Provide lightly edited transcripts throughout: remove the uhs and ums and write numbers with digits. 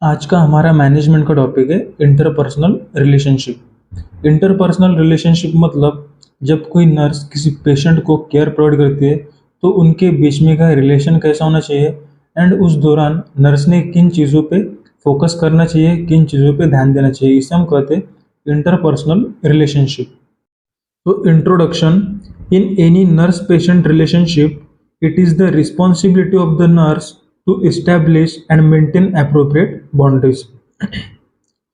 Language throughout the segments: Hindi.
आज का हमारा मैनेजमेंट का टॉपिक है इंटरपर्सनल रिलेशनशिप। इंटरपर्सनल रिलेशनशिप मतलब जब कोई नर्स किसी पेशेंट को केयर प्रोवाइड करती है तो उनके बीच में का रिलेशन कैसा होना चाहिए एंड उस दौरान नर्स ने किन चीज़ों पे फोकस करना चाहिए, किन चीज़ों पे ध्यान देना चाहिए, इसे हम कहते हैं interpersonal relationship. So, introduction. In any nurse patient relationship, it is the responsibility of the nurse to establish and maintain appropriate boundaries.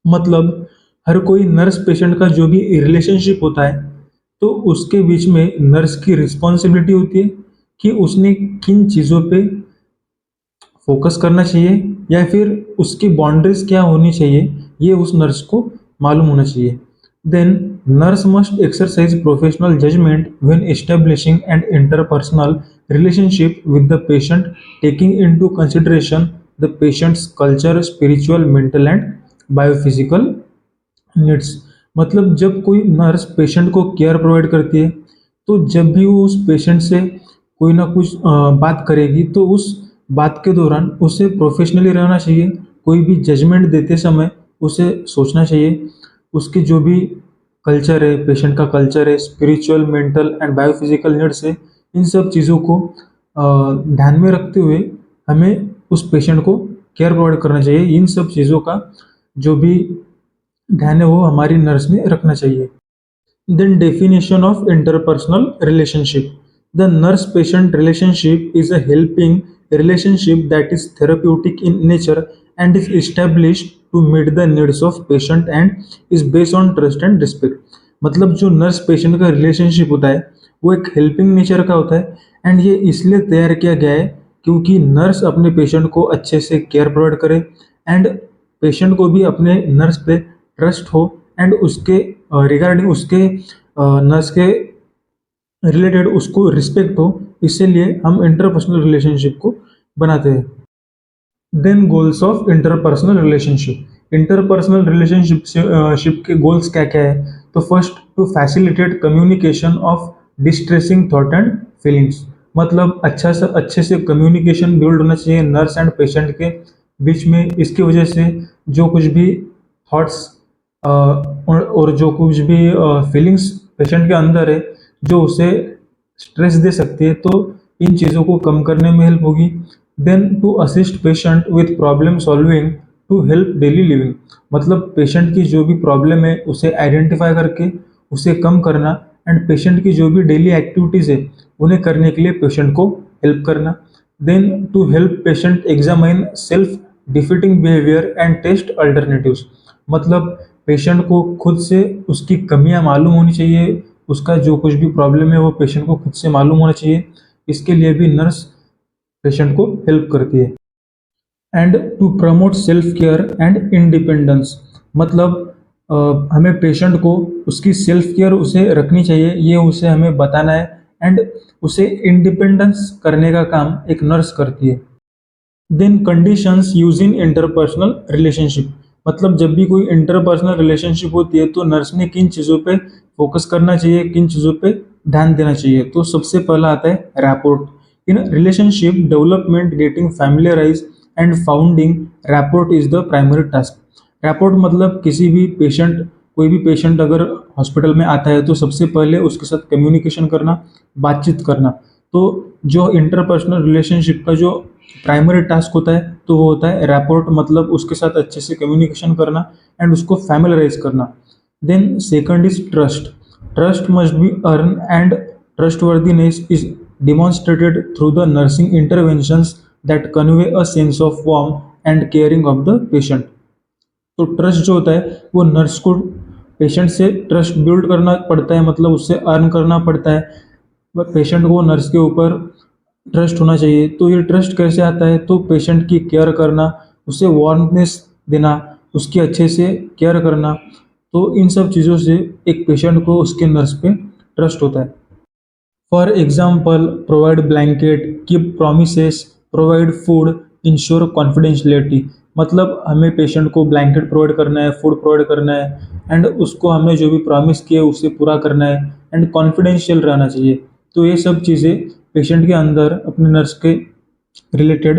मतलब हर कोई नर्स पेशेंट का जो भी रिलेशनशिप होता है तो उसके बीच में नर्स की रिस्पॉन्सिबिलिटी होती है कि उसने किन चीज़ों पे फोकस करना चाहिए या फिर उसकी बाउंड्रीज क्या होनी चाहिए, ये उस नर्स को मालूम होना चाहिए। Then nurse must exercise professional judgement when establishing and interpersonal relationship with the patient, taking into consideration the patient's culture, spiritual, mental and biophysical needs. मतलब जब कोई नर्स पेशेंट को केयर प्रोवाइड करती है तो जब भी वो उस पेशेंट से कोई ना कुछ बात करेगी तो उस बात के दौरान उसे प्रोफेशनली रहना चाहिए। कोई भी जजमेंट देते समय उसे सोचना चाहिए उसकी जो भी कल्चर है, पेशेंट का कल्चर है, spiritual, mental and biophysical needs है, इन सब चीज़ों को ध्यान में रखते हुए हमें उस पेशेंट को केयर प्रोवाइड करना चाहिए। इन सब चीज़ों का जो भी ध्यान है वो हमारी नर्स में रखना चाहिए। Then definition of interpersonal relationship. The nurse-patient relationship is a helping relationship that is therapeutic in nature and is established to meet the needs of patient and is based on trust and respect. मतलब जो नर्स पेशेंट का रिलेशनशिप होता है वो एक हेल्पिंग नेचर का होता है एंड ये इसलिए तैयार किया गया है क्योंकि नर्स अपने पेशेंट को अच्छे से केयर प्रोवाइड करे एंड पेशेंट को भी अपने नर्स पे ट्रस्ट हो एंड उसके रिगार्डिंग उसके नर्स के रिलेटेड उसको रिस्पेक्ट हो, इसीलिए हम इंटरपर्सनल रिलेशनशिप को बनाते हैं। Then goals of interpersonal relationship. Interpersonal relationship ship के गोल्स क्या क्या है? तो first, to facilitate communication of distressing thought and feelings. मतलब अच्छे से कम्युनिकेशन बिल्ड होना चाहिए नर्स एंड पेशेंट के बीच में। इसकी वजह से जो कुछ भी थॉट्स और जो कुछ भी फीलिंग्स पेशेंट के अंदर है जो उसे स्ट्रेस दे सकती है, तो इन चीज़ों को कम करने में हेल्प होगी। Then to assist patient with problem solving to help daily living. मतलब पेशेंट की जो भी प्रॉब्लम है उसे आइडेंटिफाई करके उसे कम करना एंड पेशेंट की जो भी डेली एक्टिविटीज़ है उन्हें करने के लिए पेशेंट को हेल्प करना। Then to help patient examine self defeating behaviour and test alternatives. मतलब पेशेंट को खुद से उसकी कमियां मालूम होनी चाहिए, उसका जो कुछ भी प्रॉब्लम है वो पेशेंट को खुद से मालूम होना चाहिए। इसके लिए भी नर्स पेशेंट को हेल्प करती है। And to promote self care and independence. मतलब हमें पेशेंट को उसकी सेल्फ केयर उसे रखनी चाहिए, ये उसे हमें बताना है एंड उसे इंडिपेंडेंस करने का काम एक नर्स करती है। Then conditions use in interpersonal relationship. मतलब जब भी कोई इंटरपर्सनल रिलेशनशिप होती है तो नर्स ने किन चीज़ों पे फोकस करना चाहिए, किन चीज़ों पे ध्यान देना चाहिए। तो सबसे पहला आता है rapport. In relationship development, getting familiarise and founding rapport is the primary task. Rapport मतलब किसी भी पेशेंट, कोई भी पेशेंट अगर हॉस्पिटल में आता है तो सबसे पहले उसके साथ कम्युनिकेशन करना, बातचीत करना। तो जो इंटरपर्सनल रिलेशनशिप का जो प्राइमरी टास्क होता है तो वो होता है रैपोर्ट, मतलब उसके साथ अच्छे से कम्युनिकेशन करना एंड उसको फैमिलराइज करना। Then second is trust. Trust must be earn and trustworthiness is demonstrated through the nursing interventions that convey a sense of warmth and caring of the patient। तो ट्रस्ट जो होता है वो नर्स को पेशेंट से ट्रस्ट बिल्ड करना पड़ता है, मतलब उससे अर्न करना पड़ता है। पेशेंट को नर्स के ऊपर ट्रस्ट होना चाहिए। तो ये ट्रस्ट कैसे आता है? तो पेशेंट की केयर करना, उसे वार्मनेस देना, उसकी अच्छे से केयर करना। तो इन सब चीज़ों से एक पेशेंट को उसके नर्स पे ट्रस्ट होता है। For example, provide blanket, keep promises, provide food, ensure confidentiality. मतलब हमें पेशेंट को ब्लैंकेट प्रोवाइड करना है, फूड प्रोवाइड करना है एंड उसको हमें जो भी प्रॉमिस किए उसे पूरा करना है एंड कॉन्फिडेंशियल रहना चाहिए। तो ये सब चीज़ें पेशेंट के अंदर अपने नर्स के रिलेटेड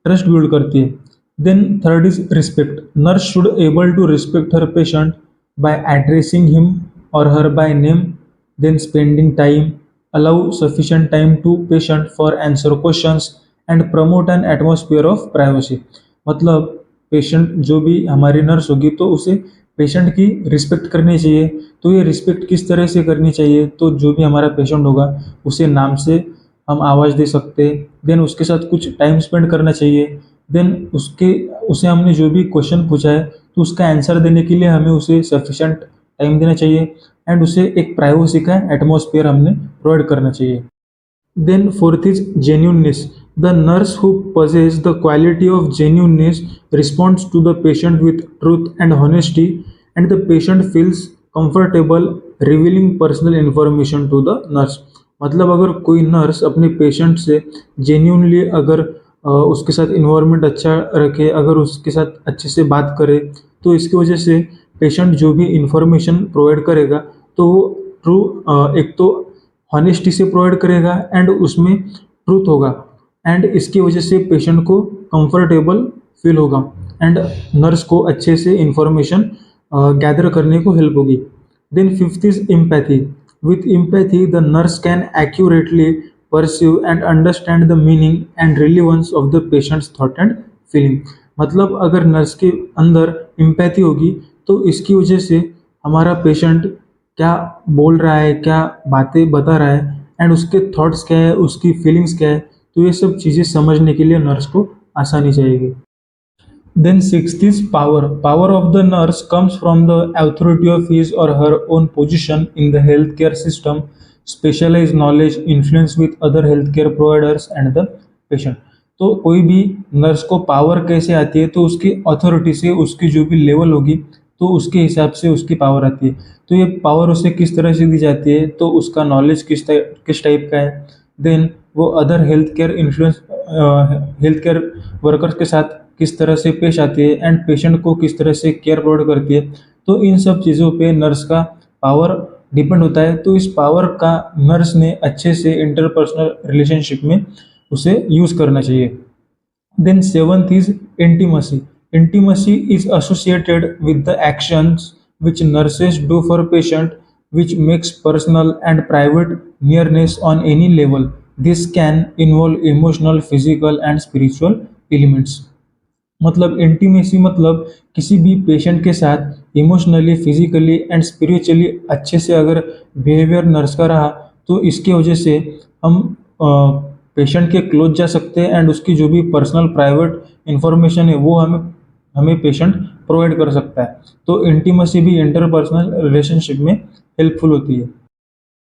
ट्रस्ट बिल्ड करती है। Then third is respect. Nurse should able to respect her patient by addressing him or her by name, then spending time, allow sufficient time to patient for answer questions and promote an atmosphere of privacy. मतलब पेशेंट जो भी हमारी नर्स होगी तो उसे पेशेंट की रिस्पेक्ट करनी चाहिए। तो ये रिस्पेक्ट किस तरह से करनी चाहिए, तो जो भी हमारा पेशेंट होगा उसे नाम से हम आवाज़ दे सकते हैं, देन उसके साथ कुछ टाइम स्पेंड करना चाहिए, देन उसे हमने जो भी क्वेश्चन पूछा है तो उसका आंसर देने के लिए हमें उसे सफिशेंट टाइम देना चाहिए एंड उसे एक प्राइवेसी का एटमॉस्फेयर हमने प्रोवाइड करना चाहिए। Then fourth is genuineness. The nurse who possesses the quality of genuineness responds to the patient with truth and honesty, and the patient feels comfortable revealing personal information to the nurse. मतलब अगर कोई नर्स अपने पेशेंट से जेन्यूनली अगर उसके साथ इन्वायरमेंट अच्छा रखे, अगर उसके साथ अच्छे से बात करे, तो इसकी वजह से पेशेंट जो भी इंफॉर्मेशन प्रोवाइड करेगा तो वो ट्रू एक तो हॉनेस्टी से प्रोवाइड करेगा एंड उसमें ट्रूथ होगा, एंड इसकी वजह से पेशेंट को कंफर्टेबल फील होगा एंड नर्स को अच्छे से इंफॉर्मेशन गैदर करने को हेल्प होगी। Then fifth is empathy. With empathy the nurse can accurately perceive and understand the meaning and relevance of the patient's thought and feeling. मतलब अगर नर्स के अंदर एम्पैथी होगी तो इसकी वजह से हमारा पेशेंट क्या बोल रहा है, क्या बातें बता रहा है एंड उसके थॉट्स क्या है, उसकी फीलिंग्स क्या है, तो ये सब चीज़ें समझने के लिए नर्स को आसानी चाहिए। Then sixth is power. Power of the nurse comes from the authority of his or her own position in the healthcare system, specialized knowledge, influence with other healthcare providers and the patient. तो कोई भी नर्स को पावर कैसे आती है, तो उसकी अथॉरिटी से, उसकी जो भी लेवल होगी तो उसके हिसाब से उसकी पावर आती है। तो ये पावर उसे किस तरह से दी जाती है, तो उसका नॉलेज किस टाइप का है, देन वो अदर हेल्थ केयर वर्कर्स के साथ किस तरह से पेश आती है एंड पेशेंट को किस तरह से केयर प्रोवाइड करती है। तो इन सब चीज़ों पे नर्स का पावर डिपेंड होता है। तो इस पावर का नर्स ने अच्छे से इंटरपर्सनल रिलेशनशिप में उसे यूज़ करना चाहिए। Then seventh is intimacy. Intimacy is associated with the actions which nurses do for patient, which makes personal and private nearness on any level. This can involve emotional, physical and spiritual elements. मतलब इंटीमेसी मतलब किसी भी पेशेंट के साथ इमोशनली, फिजिकली एंड स्पिरिचुअली अच्छे से अगर बिहेवियर नर्स का रहा तो इसकी वजह से हम पेशेंट के क्लोज जा सकते हैं एंड उसकी जो भी पर्सनल प्राइवेट इंफॉर्मेशन है वो हमें हमें पेशेंट प्रोवाइड कर सकता है। तो इंटीमेसी भी इंटरपर्सनल रिलेशनशिप में हेल्पफुल होती है।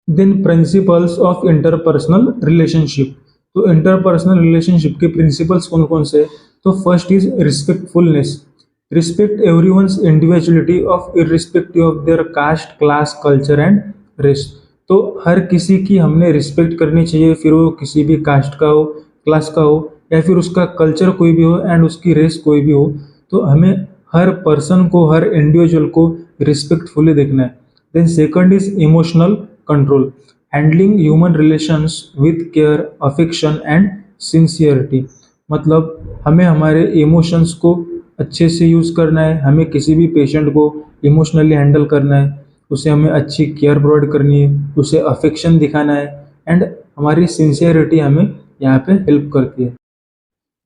Then principles of interpersonal relationship. तो इंटरपर्सनल रिलेशनशिप के प्रिंसिपल्स कौन कौन से? तो first is respectfulness. Respect everyone's individuality of irrespective of their caste, class, culture and race. तो हर किसी की हमने रिस्पेक्ट करनी चाहिए, फिर वो किसी भी कास्ट का हो, क्लास का हो या फिर उसका कल्चर कोई भी हो एंड उसकी रेस कोई भी हो। तो हमें हर पर्सन को, हर इंडिविजुअल को रिस्पेक्टफुली देखना है। Then second is emotional control, handling human relations with care, affection and sincerity. मतलब हमें हमारे इमोशंस को अच्छे से यूज़ करना है, हमें किसी भी पेशेंट को इमोशनली हैंडल करना है, उसे हमें अच्छी केयर प्रोवाइड करनी है, उसे अफेक्शन दिखाना है एंड हमारी सिंसियरिटी हमें यहाँ पे हेल्प करती है।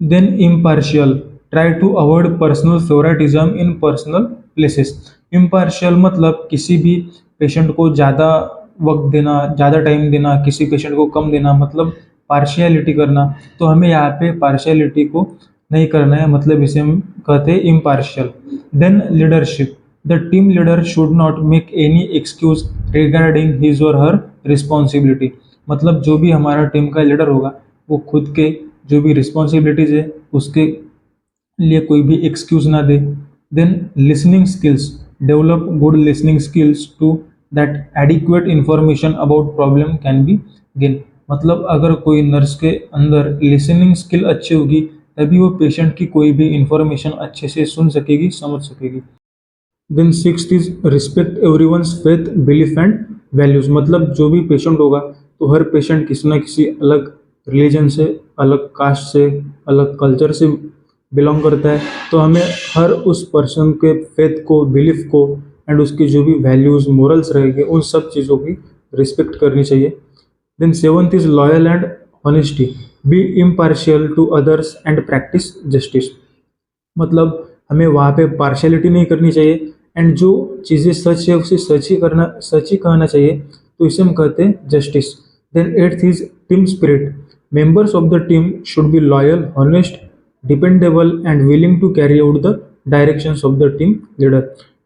Then impartial, try to avoid personal favouritism in personal places. Impartial मतलब किसी भी पेशेंट को ज़्यादा वक्त देना, ज़्यादा टाइम देना, किसी पेशेंट को कम देना, मतलब पार्शियलिटी करना। तो हमें यहाँ पे पार्शियलिटी को नहीं करना है, मतलब इसे हम कहते हैं impartial. Then leadership, the team leader should not make any excuse regarding his or her responsibility. मतलब जो भी हमारा टीम का लीडर होगा वो खुद के जो भी रिस्पॉन्सिबिलिटीज़ है उसके लिए कोई भी एक्सक्यूज ना दे। Then listening skills, develop good listening skills to that adequate information about problem can be gain. मतलब अगर कोई नर्स के अंदर लिसनिंग स्किल अच्छी होगी तभी वो पेशेंट की कोई भी इंफॉर्मेशन अच्छे से सुन सकेगी, समझ सकेगी। Then sixth is respect everyone's faith, belief and values. मतलब जो भी पेशेंट होगा तो हर पेशेंट किसी ना किसी अलग रिलीजन से, अलग कास्ट से, अलग कल्चर से बिलोंग करता है, तो हमें हर उस पर्सन के फेथ को, बिलीफ को एंड उसकी जो भी वैल्यूज़, मोरल्स रहेंगे, उन सब चीज़ों की रिस्पेक्ट करनी चाहिए। Then seventh is loyal and honesty, be impartial to others and practice justice. मतलब हमें वहाँ पे पार्शियलिटी नहीं करनी चाहिए एंड जो चीज़ें सच है उसे सच ही कहना चाहिए, तो इसे हम कहते हैं justice. Then eighth is team spirit, members of the team should be loyal, honest, dependable and willing to carry out the directions of the team leader.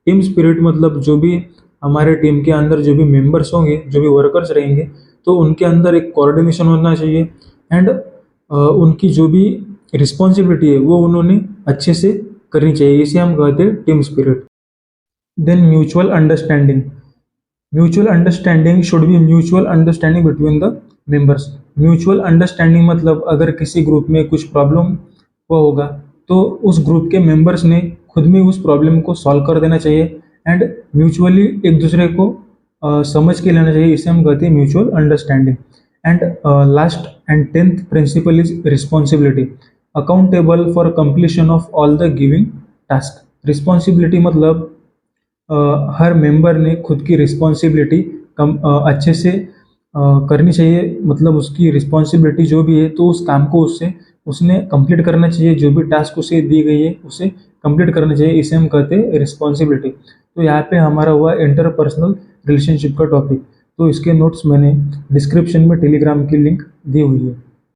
Team spirit मतलब जो भी हमारे टीम के अंदर जो भी मेंबर्स होंगे, जो भी वर्कर्स रहेंगे, तो उनके अंदर एक कोऑर्डिनेशन होना चाहिए एंड उनकी जो भी रिस्पॉन्सिबिलिटी है वो उन्होंने अच्छे से करनी चाहिए, इसे हम कहते हैं team spirit. Then mutual understanding, mutual understanding should be mutual understanding between the members. Mutual understanding मतलब अगर किसी ग्रुप में कुछ प्रॉब्लम हुआ होगा, तो उस ग्रुप के मेंबर्स ने खुद में उस प्रॉब्लम को सॉल्व कर देना चाहिए एंड म्यूचुअली एक दूसरे को समझ के लेना चाहिए, इसे हम कहते हैं mutual understanding. And last and tenth principle is responsibility, accountable for completion of all the giving task. Responsibility मतलब हर मेंबर ने खुद की रिस्पॉन्सिबिलिटी अच्छे से करनी चाहिए, मतलब उसकी रिस्पॉन्सिबिलिटी जो भी है तो उस काम को उसने कंप्लीट करना चाहिए, जो भी टास्क उसे दी गई है उसे कंप्लीट करना चाहिए, इसे हम कहते हैं रिस्पॉन्सिबिलिटी। तो यहाँ पे हमारा हुआ इंटरपर्सनल रिलेशनशिप का टॉपिक। तो इसके नोट्स मैंने डिस्क्रिप्शन में टेलीग्राम की लिंक दी हुई है।